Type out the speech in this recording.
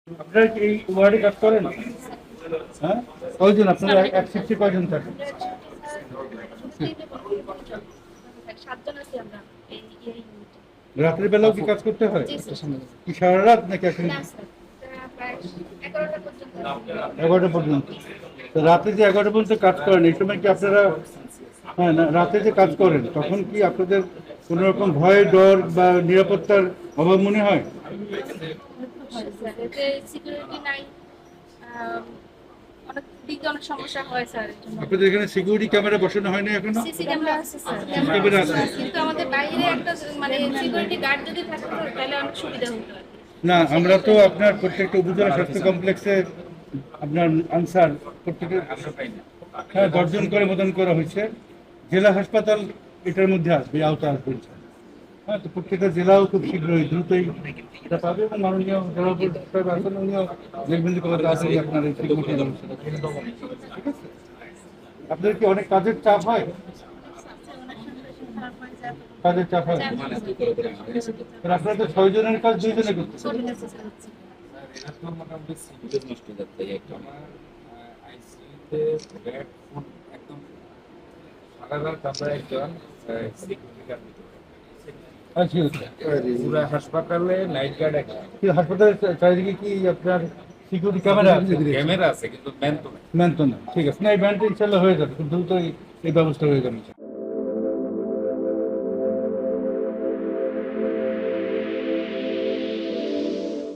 আপনারা কি এই ওয়ার্ডে কাজ করেন? হ্যাঁ, কয়জন আপনারা এক শিফটে কয়জন থাকেন? রাতের বেলাও কি কাজ করতে হয়? কি সারা রাত নাকি এখন 11টা পর্যন্ত? তো রাতে যে 11টা পর্যন্ত কাজ করেন এই সময় কি আপনারা, হ্যাঁ না, রাতে যে কাজ করেন তখন কি আপনাদের কোনো রকম ভয় ডর বা নিরাপত্তার অভাব মনে হয়? আপনাদের এখানে সিকিউরিটি ক্যামেরা বসানো হয়নি এখনো? সিসি ক্যামেরা আছে স্যার, ক্যামেরা আছে, কিন্তু আমাদের বাইরে একটা মানে সিকিউরিটি গার্ড যদি থাকতো তাহলে অনেক সুবিধা হতো। না, আমরা তো আপনার প্রত্যেকটা উপজেলা স্বাস্থ্য কমপ্লেক্সে আপনার আনসার প্রত্যেকটা, হ্যাঁ, 10 জন করে মোতায়েন করা হয়েছে। জেলা হাসপাতাল এটার মধ্যে আসবে, আওতা আসবে। হ্যাঁ, তো প্রত্যেকটা জেলাও খুব শীঘ্রই দ্রুতই এটা পাবে এবং মাননীয় জেলা সাহেব আসেন, উনিও দেখবেন যে কত তাড়াতাড়ি আপনার এই সিকিউরিটি ব্যবস্থাটা। ঠিক আছে, আপনাদের কি অনেক কাজের চাপ হয়? কাজের চাপ হয়? আপনারা তো 6 জনের কাজ 2 জনে করতে। মোটামুটি সিভিল নষ্ট হয়ে যাচ্ছে একদম আইসিইউতে বেড ফুড একদম সারা রাত আমরা একজন সিকিউরিটি গার্ড দিতে আচ্ছা, পুরো হাসপাতালে নাইট গার্ড একটা হাসপাতালের চারিদিকে কি আপনার সিকিউরিটি ক্যামেরা আছে? ক্যামেরা আছে কিন্তু ম্যান তো নাই। ম্যান তো না, ঠিক আছে, না এই ম্যানটা ইনশাল্লাহ হয়ে যাবে, খুব দ্রুতই এই ব্যবস্থা হয়ে যাবে।